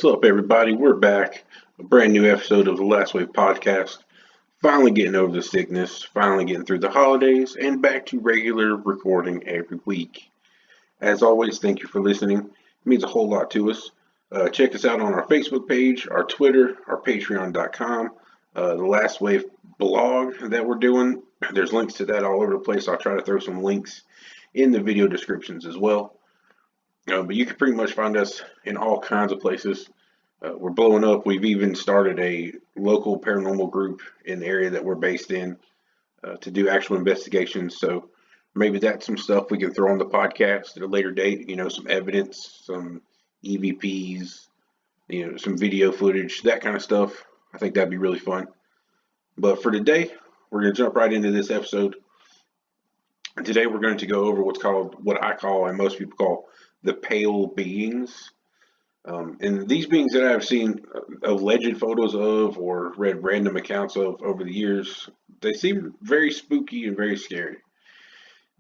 What's up, everybody? We're back. A brand new episode of the Last Wave podcast. Finally getting over the sickness, finally getting through the holidays, and back to regular recording every week. As always, thank you for listening. It means a whole lot to us. Check us out on our Facebook page, our Twitter, our Patreon.com, the Last Wave blog that we're doing. There's links to that all over the place. I'll try to throw some links in the video descriptions as well. But you can pretty much find us in all kinds of places. We're blowing up. We've even started a local paranormal group in the area that we're based in to do actual investigations. So maybe that's some stuff we can throw on the podcast at a later date. Some evidence, some EVPs, some video footage, that kind of stuff. I think that'd be really fun. But for today, we're going to jump right into this episode. And today we're going to go over what I call, and most people call, the pale beings. And these beings that I've seen alleged photos of or read random accounts of over the years, they seem very spooky and very scary.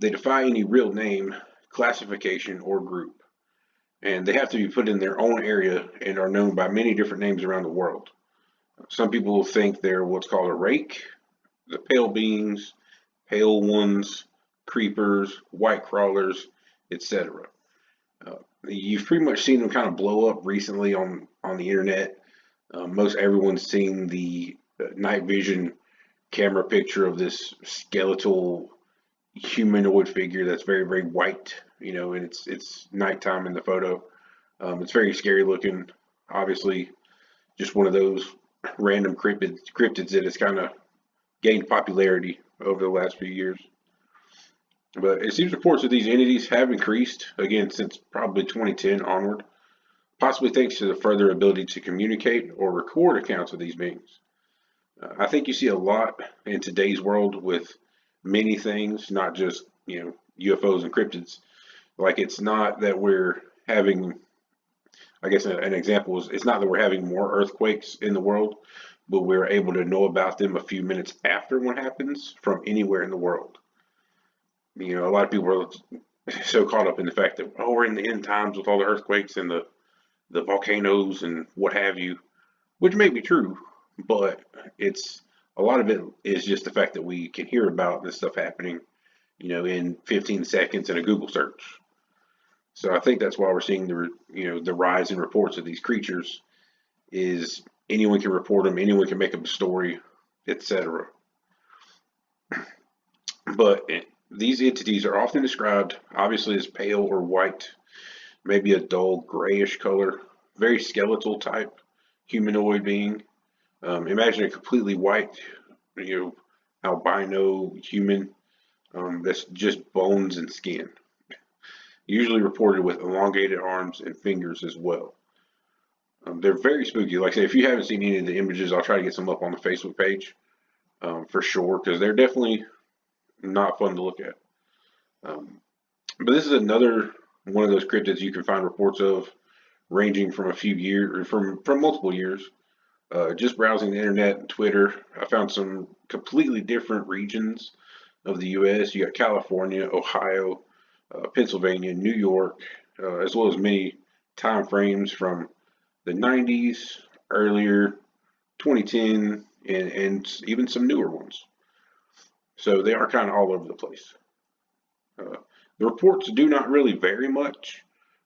They defy any real name, classification, or group. And they have to be put in their own area and are known by many different names around the world. Some people think they're what's called a rake, the pale beings, pale ones, creepers, white crawlers, etc. You've pretty much seen them kind of blow up recently on the internet. Most everyone's seen the night vision camera picture of this skeletal humanoid figure that's very, very white, and it's nighttime in the photo. It's very scary looking. Obviously, just one of those random cryptids that has kind of gained popularity over the last few years. But it seems reports of these entities have increased, again, since probably 2010 onward, possibly thanks to the further ability to communicate or record accounts of these beings. I think you see a lot in today's world with many things, not just, UFOs and cryptids. Like, it's not that we're having, I guess an example is, it's not that we're having more earthquakes in the world, but we're able to know about them a few minutes after one happens from anywhere in the world. A lot of people are so caught up in the fact that, we're in the end times with all the earthquakes and the volcanoes and what have you, which may be true, but a lot of it is just the fact that we can hear about this stuff happening, in 15 seconds in a Google search. So I think that's why we're seeing the rise in reports of these creatures is anyone can report them, anyone can make up a story, etc. But these entities are often described, obviously, as pale or white, maybe a dull grayish color, very skeletal type humanoid being. Imagine a completely white, albino human that's just bones and skin. Usually reported with elongated arms and fingers as well. They're very spooky. Like I say, if you haven't seen any of the images, I'll try to get some up on the Facebook page for sure, because they're definitely not fun to look at. But this is another one of those cryptids you can find reports of ranging from a few years, or from multiple years. Just browsing the internet and Twitter, I found some completely different regions of the U.S. You got California, Ohio, Pennsylvania, New York, as well as many time frames from the 90s, earlier, 2010, and even some newer ones. So they are kind of all over the place. The reports do not really vary much.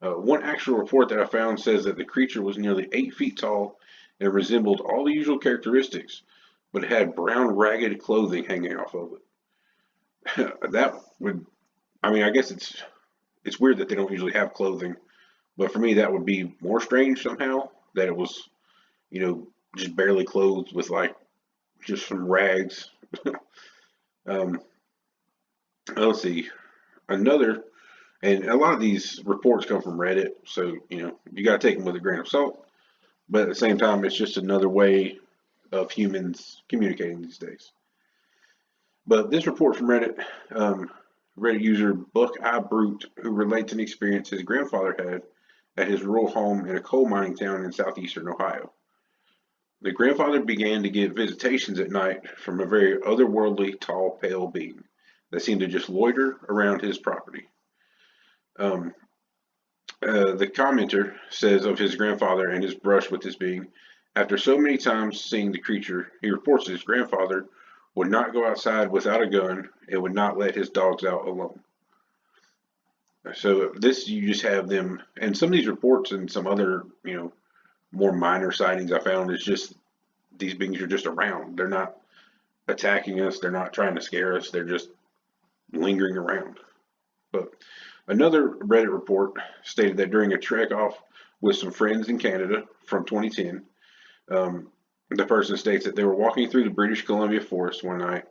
One actual report that I found says that the creature was nearly 8 feet tall and resembled all the usual characteristics, but it had brown ragged clothing hanging off of it. I guess it's weird that they don't usually have clothing, but for me that would be more strange somehow, that it was, just barely clothed with like just some rags. Let's see. And a lot of these reports come from Reddit, so you got to take them with a grain of salt. But at the same time, it's just another way of humans communicating these days. But this report from Reddit, Reddit user Buckeye Brute, who relates an experience his grandfather had at his rural home in a coal mining town in southeastern Ohio. The grandfather began to get visitations at night from a very otherworldly, tall, pale being that seemed to just loiter around his property. The commenter says of his grandfather and his brush with this being, after so many times seeing the creature, he reports that his grandfather would not go outside without a gun and would not let his dogs out alone. So this, you just have them, and some of these reports and some other, more minor sightings I found is just these beings are just around. They're not attacking us. They're not trying to scare us. They're just lingering around. But another Reddit report stated that during a trek off with some friends in Canada from 2010, the person states that they were walking through the British Columbia forest one night,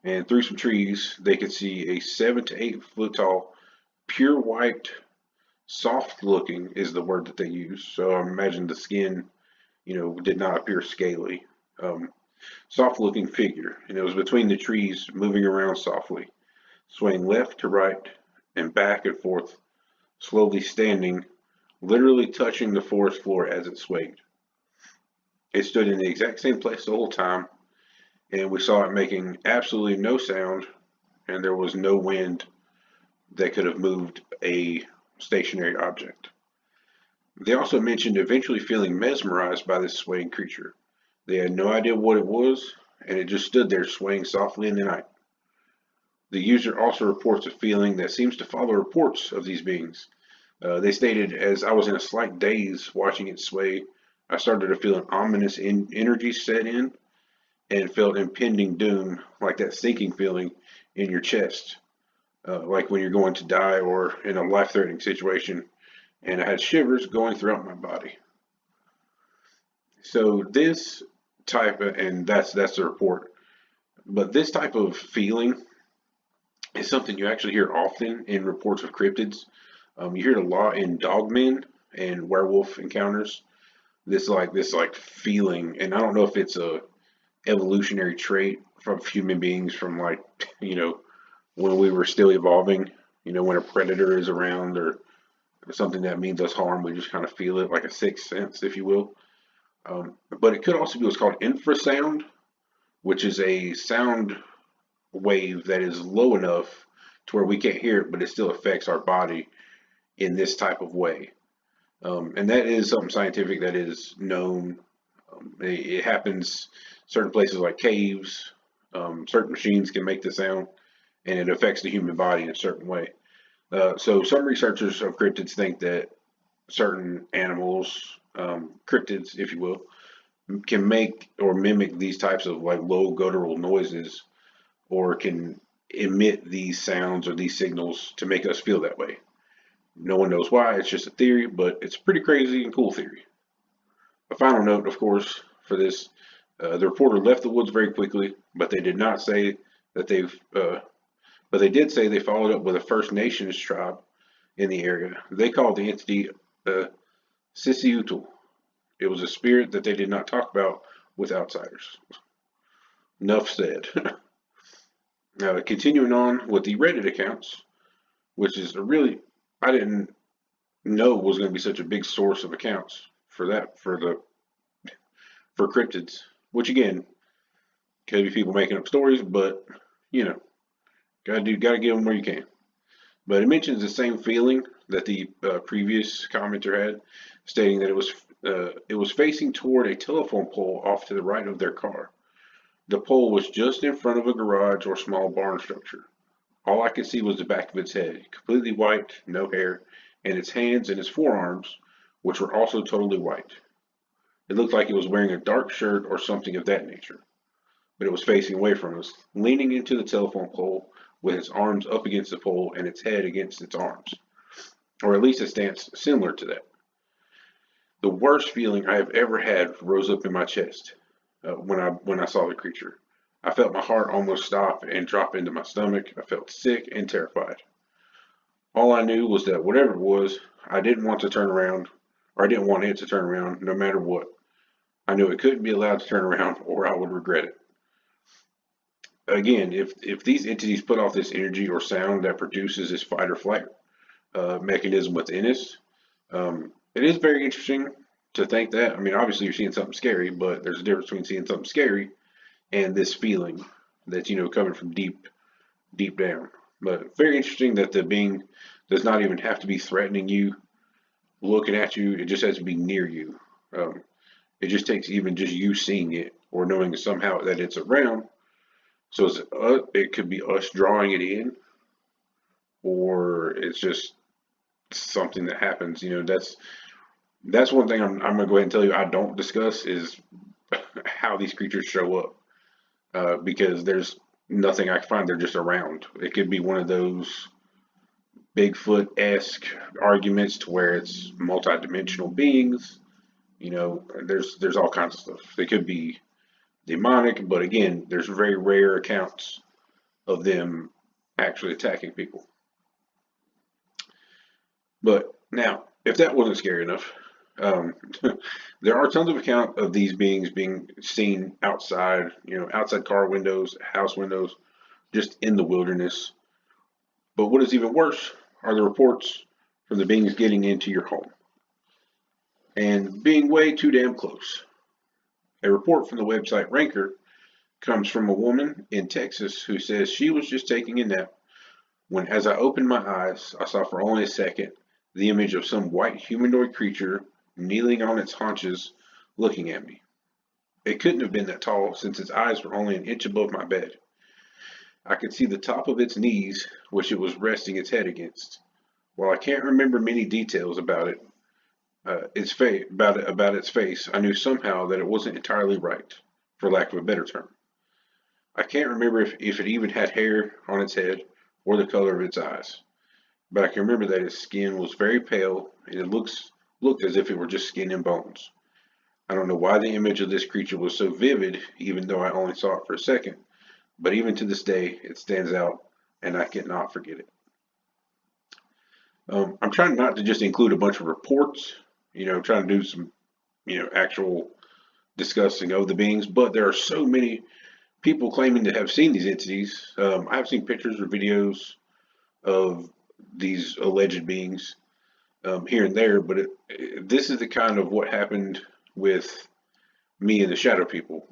and through some trees, they could see a 7 to 8 foot tall, pure white, soft looking is the word that they use. So I imagine the skin, did not appear scaly. Soft looking figure, and it was between the trees, moving around softly, swaying left to right and back and forth, slowly standing, literally touching the forest floor as it swayed. It stood in the exact same place the whole time, and we saw it making absolutely no sound, and there was no wind that could have moved a stationary object. They also mentioned eventually feeling mesmerized by this swaying creature. They had no idea what it was, and it just stood there swaying softly in the night. The user also reports a feeling that seems to follow reports of these beings. They stated, as I was in a slight daze watching it sway, I started to feel an ominous energy set in and felt impending doom, like that sinking feeling in your chest, like when you're going to die or in a life-threatening situation. And I had shivers going throughout my body. So this and that's the report. But this type of feeling is something you actually hear often in reports of cryptids. You hear it a lot in dogmen and werewolf encounters. This feeling, and I don't know if it's a evolutionary trait from human beings from when we were still evolving. When a predator is around or something that means us harm, we just kind of feel it like a sixth sense, if you will. But it could also be what's called infrasound, which is a sound wave that is low enough to where we can't hear it, but it still affects our body in this type of way. And that is something scientific that is known. It happens certain places like caves. Certain machines can make the sound, and it affects the human body in a certain way. So some researchers of cryptids think that certain animals, cryptids, if you will, can make or mimic these types of like low guttural noises, or can emit these sounds or these signals to make us feel that way. No one knows why. It's just a theory, but it's a pretty crazy and cool theory. A final note, of course, for this: the reporter left the woods very quickly, but they did not say that they've. But they did say they followed up with a First Nations tribe in the area. They called the entity Sisiutul. It was a spirit that they did not talk about with outsiders. Enough said. Continuing on with the Reddit accounts, which is I didn't know was going to be such a big source of accounts for that, for cryptids, which again, could be people making up stories, but, gotta give them where you can. But it mentions the same feeling that the previous commenter had, stating that it was facing toward a telephone pole off to the right of their car. The pole was just in front of a garage or small barn structure. All I could see was the back of its head, completely white, no hair, and its hands and its forearms, which were also totally white. It looked like it was wearing a dark shirt or something of that nature, but it was facing away from us, leaning into the telephone pole with its arms up against the pole and its head against its arms, or at least a stance similar to that. The worst feeling I have ever had rose up in my chest when I saw the creature. I felt my heart almost stop and drop into my stomach. I felt sick and terrified. All I knew was that whatever it was, I didn't want to turn around, or I didn't want it to turn around, no matter what. I knew it couldn't be allowed to turn around, or I would regret it. Again, if these entities put off this energy or sound that produces this fight or flight mechanism within us, it is very interesting to think that. I mean, obviously you're seeing something scary, but there's a difference between seeing something scary and this feeling that's coming from deep down. But very interesting that the being does not even have to be threatening you. looking at you. It just has to be near you. Um, it just takes even just you seeing it or knowing somehow that it's around. So it could be us drawing it in, or it's just something that happens. That's one thing I'm gonna go ahead and tell you I don't discuss is how these creatures show up, because there's nothing I can find. They're just around. It could be one of those Bigfoot-esque arguments to where it's multidimensional beings. There's all kinds of stuff. They could be demonic, but again, there's very rare accounts of them actually attacking people. But now, if that wasn't scary enough, um, there are tons of accounts of these beings being seen outside, outside car windows, house windows, just in the wilderness. But what is even worse are the reports from the beings getting into your home and being way too damn close. A report from the website Ranker comes from a woman in Texas who says she was just taking a nap when, as I opened my eyes, I saw for only a second the image of some white humanoid creature kneeling on its haunches looking at me. It couldn't have been that tall since its eyes were only an inch above my bed. I could see the top of its knees, which it was resting its head against. While I can't remember many details about it, about its face, I knew somehow that it wasn't entirely right, for lack of a better term. I can't remember if it even had hair on its head or the color of its eyes, but I can remember that its skin was very pale and it looked as if it were just skin and bones. I don't know why the image of this creature was so vivid, even though I only saw it for a second, but even to this day, it stands out and I cannot forget it. I'm trying not to just include a bunch of reports, trying to do some, actual discussing of the beings, but there are so many people claiming to have seen these entities. I've seen pictures or videos of these alleged beings here and there, but this is the kind of what happened with me and the shadow people,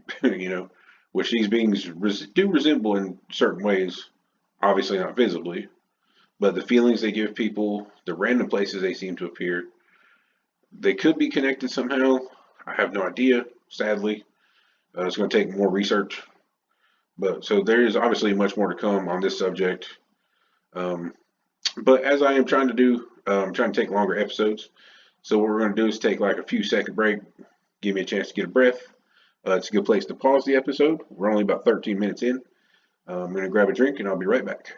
which these beings do resemble in certain ways, obviously not visibly, but the feelings they give people, the random places they seem to appear, they could be connected somehow. I have no idea, sadly. It's going to take more research. But so there is obviously much more to come on this subject. Um, but as I am trying to do, I'm trying to take longer episodes. So what we're going to do is take like a few second break, give me a chance to get a breath. It's a good place to pause the episode. We're only about 13 minutes in. I'm going to grab a drink and I'll be right back.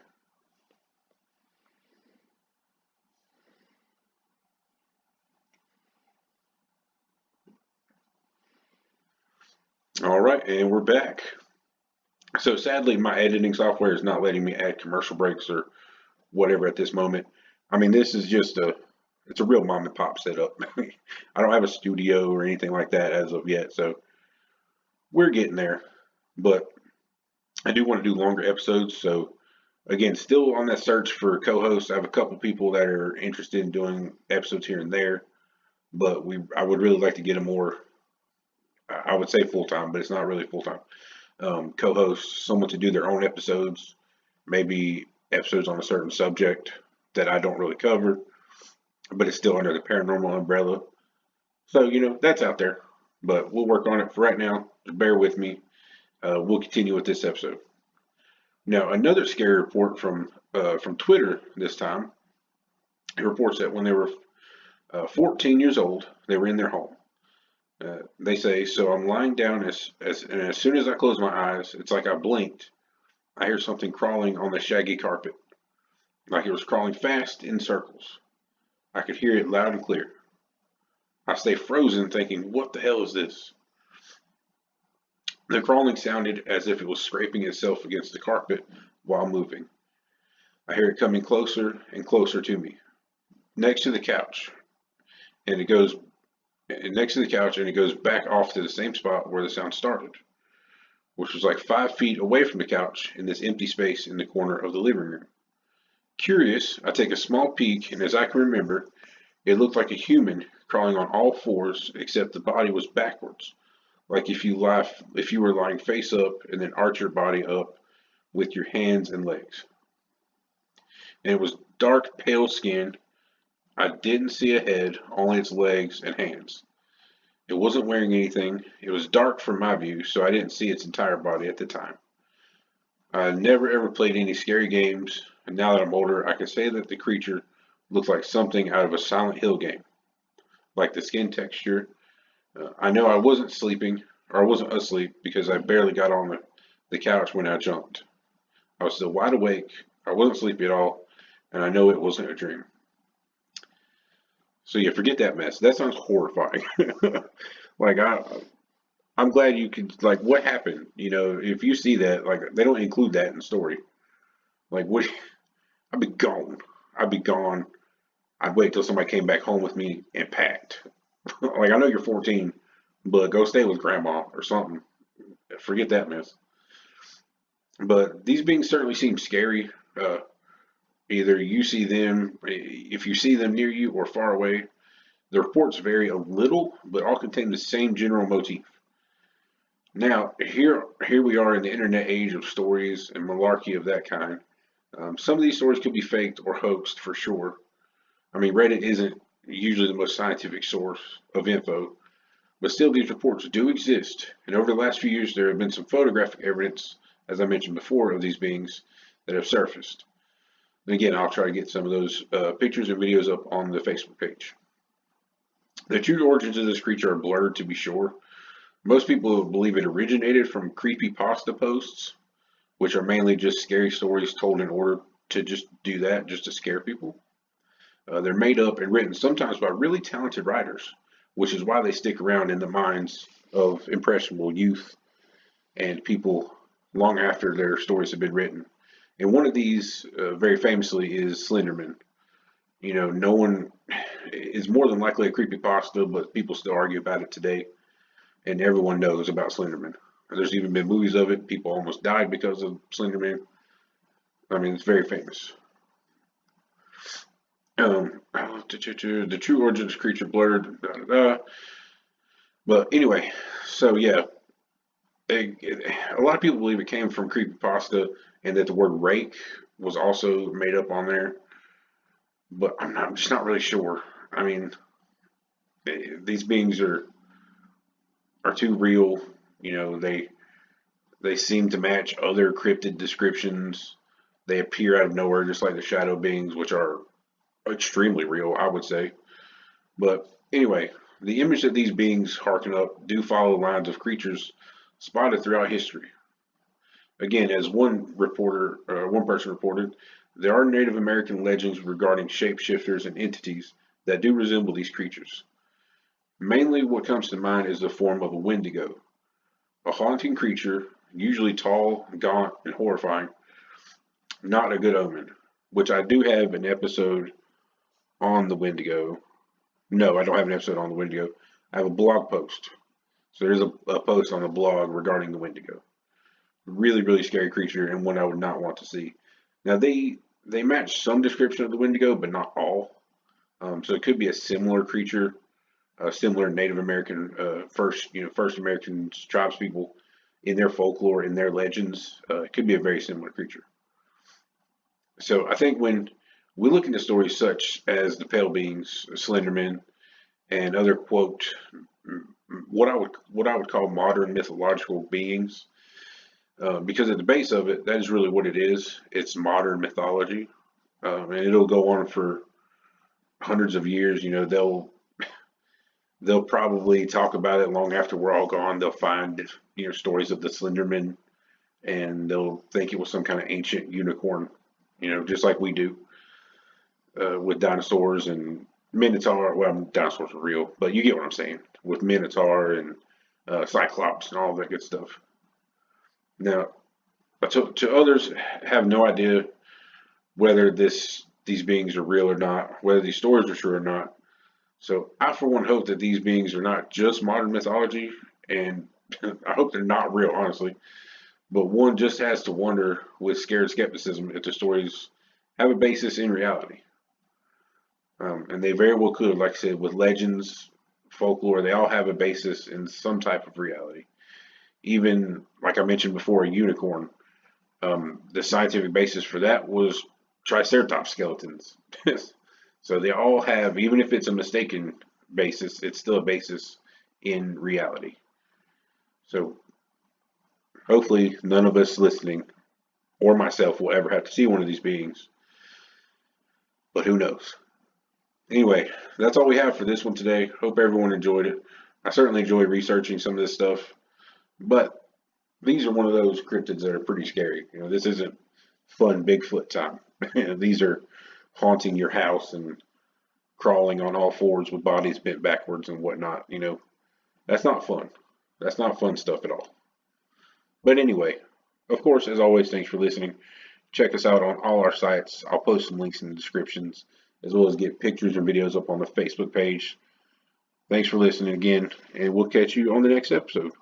All right, and we're back. So sadly, my editing software is not letting me add commercial breaks or whatever at this moment. I mean, this is just it's a real mom and pop setup. I don't have a studio or anything like that as of yet, so we're getting there. But I do want to do longer episodes, so again, still on that search for co-hosts. I have a couple people that are interested in doing episodes here and there, but I would really like to get a more, I would say full time, but it's not really full time. Co-host, someone to do their own episodes, maybe episodes on a certain subject that I don't really cover, but it's still under the paranormal umbrella. So, that's out there, but we'll work on it for right now. Just bear with me. We'll continue with this episode. Now, another scary report from Twitter this time. It reports that when they were 14 years old, they were in their home. They say, so I'm lying down and as soon as I close my eyes, it's like I blinked. I hear something crawling on the shaggy carpet, like it was crawling fast in circles. I could hear it loud and clear. I stay frozen thinking, what the hell is this? The crawling sounded as if it was scraping itself against the carpet while moving. I hear it coming closer and closer to me, next to the couch, and it goes and it goes back off to the same spot where the sound started, which was like 5 feet away from the couch in this empty space in the corner of the living room. Curious, I take a small peek, and as I can remember, it looked like a human crawling on all fours, except the body was backwards, like if you were lying face up and then arch your body up with your hands and legs. And it was dark, pale skin. I didn't see a head, only its legs and hands. It wasn't wearing anything. It was dark from my view, so I didn't see its entire body at the time. I never ever played any scary games, and now that I'm older, I can say that the creature looked like something out of a Silent Hill game, like the skin texture. I know I wasn't sleeping, or I wasn't asleep, because I barely got on the couch when I jumped. I was still wide awake, I wasn't sleepy at all, and I know it wasn't a dream. So yeah, forget that mess. That sounds horrifying. Like I'm glad you could like what happened. If you see that, like they don't include that in the story. Like what? I'd be gone. I'd be gone. I'd wait till somebody came back home with me and packed. Like I know you're 14, but go stay with grandma or something. Forget that mess. But these beings certainly seem scary. Either you see them, if you see them near you or far away. The reports vary a little, but all contain the same general motif. Now, here we are in the internet age of stories and malarkey of that kind. Some of these stories could be faked or hoaxed for sure. I mean, Reddit isn't usually the most scientific source of info, but still, these reports do exist. And over the last few years, there have been some photographic evidence, as I mentioned before, of these beings that have surfaced. And again, I'll try to get some of those pictures and videos up on the Facebook page. The true origins of this creature are blurred, to be sure. Most people believe it originated from creepypasta posts, which are mainly just scary stories told in order to just do that, just to scare people. They're made up and written sometimes by really talented writers, which is why they stick around in the minds of impressionable youth and people long after their stories have been written. And one of these, very famously, is Slenderman. No one is more than likely a creepypasta, but people still argue about it today, and everyone knows about Slenderman. There's even been movies of it. People almost died because of Slenderman. I mean, it's very famous. The true origin of this creature blurred. Da, da, da. But anyway, so yeah, a lot of people believe it came from creepypasta, and that the word rake was also made up on there. But I'm just not really sure. I mean, these beings are too real. They seem to match other cryptid descriptions. They appear out of nowhere, just like the shadow beings, which are extremely real, I would say. But anyway, the image that these beings harken up do follow the lines of creatures spotted throughout history. Again, as one person reported, there are Native American legends regarding shapeshifters and entities that do resemble these creatures. Mainly, what comes to mind is the form of a wendigo, a haunting creature, usually tall, gaunt, and horrifying. Not a good omen. Which I do have an episode on the wendigo. No, I don't have an episode on the wendigo. I have a blog post. So there's a post on the blog regarding the wendigo. Really, really scary creature, and one I would not want to see. Now they match some description of the wendigo, but not all. So it could be a similar creature, a similar Native American first Americans tribes people in their folklore, in their legends. It could be a very similar creature. So I think when we look into stories such as the Pale Beings, Slenderman, and other quote what I would call modern mythological beings, because at the base of it, that is really what it is. It's modern mythology, and it'll go on for hundreds of years. They'll probably talk about it long after we're all gone. They'll find stories of the Slenderman, and they'll think it was some kind of ancient unicorn, just like we do with dinosaurs and Minotaur. Well, dinosaurs are real, but you get what I'm saying with Minotaur and Cyclops and all that good stuff. Now, to others have no idea whether these beings are real or not, whether these stories are true or not. So I, for one, hope that these beings are not just modern mythology, and I hope they're not real, honestly. But one just has to wonder with scared skepticism if the stories have a basis in reality. And they very well could, like I said, with legends, folklore, they all have a basis in some type of reality. Even, like I mentioned before, a unicorn. The scientific basis for that was Triceratops skeletons. So they all have, even if it's a mistaken basis, it's still a basis in reality. So hopefully none of us listening or myself will ever have to see one of these beings, but who knows? Anyway, that's all we have for this one today. Hope everyone enjoyed it. I certainly enjoy researching some of this stuff, but these are one of those cryptids that are pretty scary. This isn't fun Bigfoot time. These are haunting your house and crawling on all fours with bodies bent backwards and whatnot. That's not fun. That's not fun stuff at all. But anyway, of course, as always, thanks for listening. Check us out on all our sites. I'll post some links in the descriptions, as well as get pictures and videos up on the Facebook page. Thanks for listening again, and we'll catch you on the next episode.